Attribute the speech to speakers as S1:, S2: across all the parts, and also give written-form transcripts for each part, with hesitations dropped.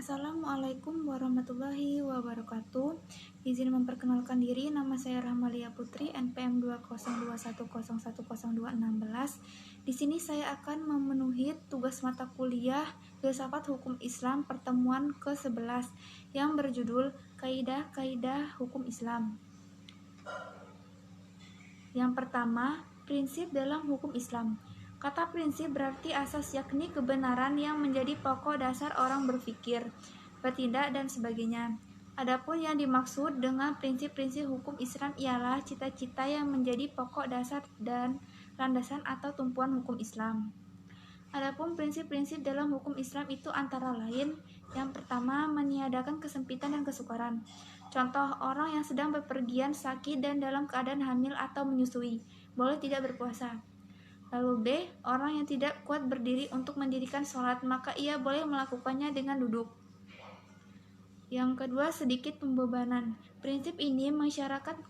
S1: Assalamualaikum warahmatullahi wabarakatuh. Izin memperkenalkan diri, nama saya Rahmalia Putri, NPM 202101016. Di sini saya akan memenuhi tugas mata kuliah Filsafat Hukum Islam pertemuan ke-11 yang berjudul Kaidah-Kaidah Hukum Islam. Yang pertama, prinsip dalam hukum Islam. Kata prinsip berarti asas, yakni kebenaran yang menjadi pokok dasar orang berpikir, bertindak, dan sebagainya. Adapun yang dimaksud dengan prinsip-prinsip hukum Islam ialah cita-cita yang menjadi pokok dasar dan landasan atau tumpuan hukum Islam. Adapun prinsip-prinsip dalam hukum Islam itu antara lain: yang pertama, meniadakan kesempitan dan kesukaran. Contoh, orang yang sedang bepergian, sakit, dan dalam keadaan hamil atau menyusui, boleh tidak berpuasa. Lalu B, orang yang tidak kuat berdiri untuk mendirikan sholat, maka ia boleh melakukannya dengan duduk. Yang kedua, sedikit pembebanan. Prinsip ini mengisyaratkan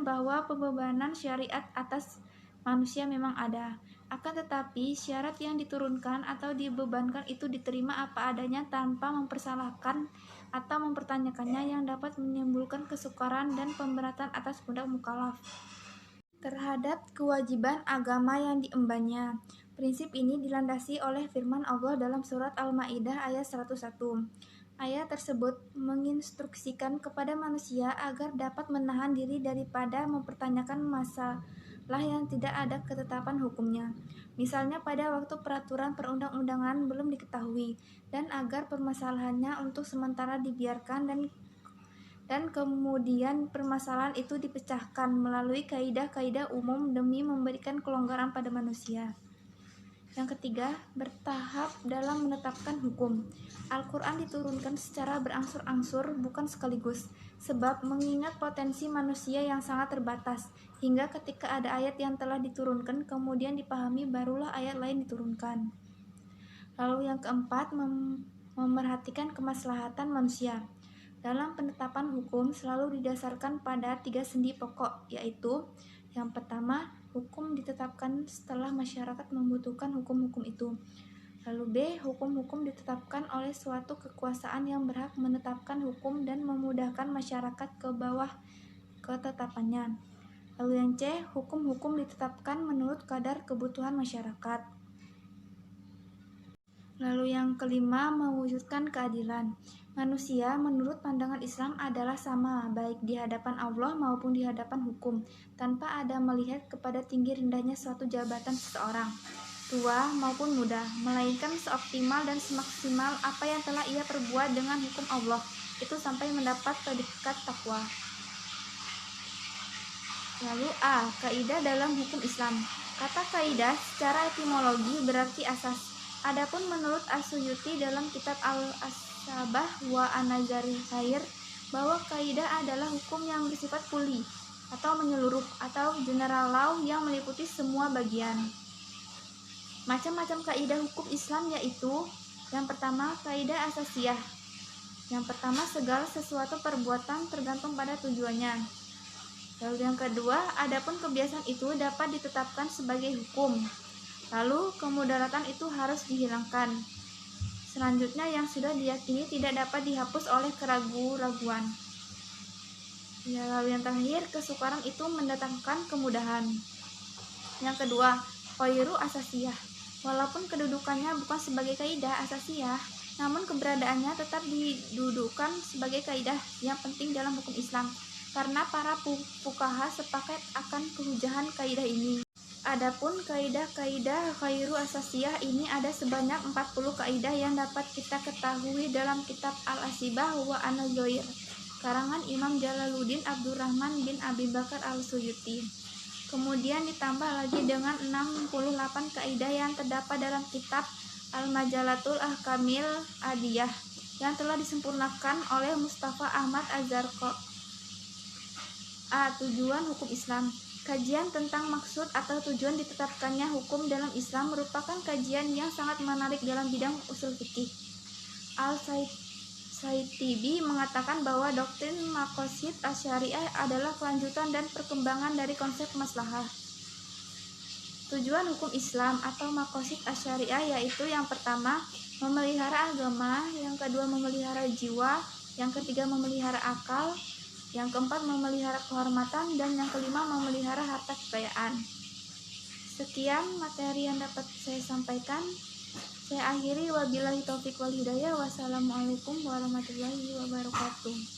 S1: bahwa pembebanan syariat atas manusia memang ada. Akan tetapi, syarat yang diturunkan atau dibebankan itu diterima apa adanya tanpa mempersalahkan atau mempertanyakannya, yang dapat menimbulkan kesukaran dan pemberatan atas pundak mukallaf terhadap kewajiban agama yang diembannya. Prinsip ini dilandasi oleh firman Allah dalam surat Al-Maidah ayat 101. Ayat tersebut menginstruksikan kepada manusia agar dapat menahan diri daripada mempertanyakan masalah yang tidak ada ketetapan hukumnya. Misalnya pada waktu peraturan perundang-undangan belum diketahui, dan agar permasalahannya untuk sementara dibiarkan dan kemudian permasalahan itu dipecahkan melalui kaidah-kaidah umum demi memberikan kelonggaran pada manusia. Yang ketiga, bertahap dalam menetapkan hukum. Al-Quran diturunkan secara berangsur-angsur, bukan sekaligus, sebab mengingat potensi manusia yang sangat terbatas, hingga ketika ada ayat yang telah diturunkan kemudian dipahami, barulah ayat lain diturunkan. Lalu yang keempat, memerhatikan kemaslahatan manusia. Dalam penetapan hukum selalu didasarkan pada 3 sendi pokok, yaitu: yang pertama, hukum ditetapkan setelah masyarakat membutuhkan hukum-hukum itu. Lalu B, hukum-hukum ditetapkan oleh suatu kekuasaan yang berhak menetapkan hukum dan memudahkan masyarakat ke bawah ketetapannya. Lalu yang C, hukum-hukum ditetapkan menurut kadar kebutuhan masyarakat. Lalu yang kelima, mewujudkan keadilan. Manusia menurut pandangan Islam adalah sama, baik di hadapan Allah maupun di hadapan hukum, tanpa ada melihat kepada tinggi rendahnya suatu jabatan seseorang, tua maupun muda, melainkan seoptimal dan semaksimal apa yang telah ia perbuat dengan hukum Allah, itu sampai mendapat predikat takwa. Lalu A, kaidah dalam hukum Islam. Kata kaidah secara etimologi berarti asas. Adapun menurut As-Suyuti dalam kitab Al-Ashabah wa An-Nazari Khair, bahwa kaidah adalah hukum yang bersifat kuli atau menyeluruh atau general law yang meliputi semua bagian. Macam-macam kaidah hukum Islam yaitu: yang pertama, kaidah asasiyah. Yang pertama, segala sesuatu perbuatan tergantung pada tujuannya. Lalu yang kedua, adapun kebiasaan itu dapat ditetapkan sebagai hukum. Lalu kemudaratan itu harus dihilangkan. Selanjutnya, yang sudah diyakini tidak dapat dihapus oleh keraguan-raguan. Lalu yang terakhir, kesukaran itu mendatangkan kemudahan. Yang kedua, khairu asasiyah. Walaupun kedudukannya bukan sebagai kaidah asasiyah, namun keberadaannya tetap didudukkan sebagai kaidah yang penting dalam hukum Islam, karena para fuqaha sepakat akan kehujahan kaidah ini. Adapun kaidah-kaidah khairu asasiyah ini ada sebanyak 40 kaidah yang dapat kita ketahui dalam kitab Al-Ashabah wa An-Nazair, karangan Imam Jalaluddin Abdurrahman bin Abi Bakar Al-Suyuti. Kemudian ditambah lagi dengan 68 kaidah yang terdapat dalam kitab Al-Majalatul Ahkamil Adiyah yang telah disempurnakan oleh Mustafa Ahmad Az-Zarqi. A. Tujuan hukum Islam. Kajian tentang maksud atau tujuan ditetapkannya hukum dalam Islam merupakan kajian yang sangat menarik dalam bidang usul fikih. Al-Saitibi mengatakan bahwa doktrin maqasid asy-syariah adalah kelanjutan dan perkembangan dari konsep maslahah. Tujuan hukum Islam atau maqasid asy-syariah yaitu yang pertama, memelihara agama, yang kedua memelihara jiwa, yang ketiga memelihara akal, yang keempat memelihara kehormatan, dan yang kelima memelihara harta kekayaan. Sekian materi yang dapat saya sampaikan. Saya akhiri, wabillahi taufik wal hidayah. Wassalamualaikum warahmatullahi wabarakatuh.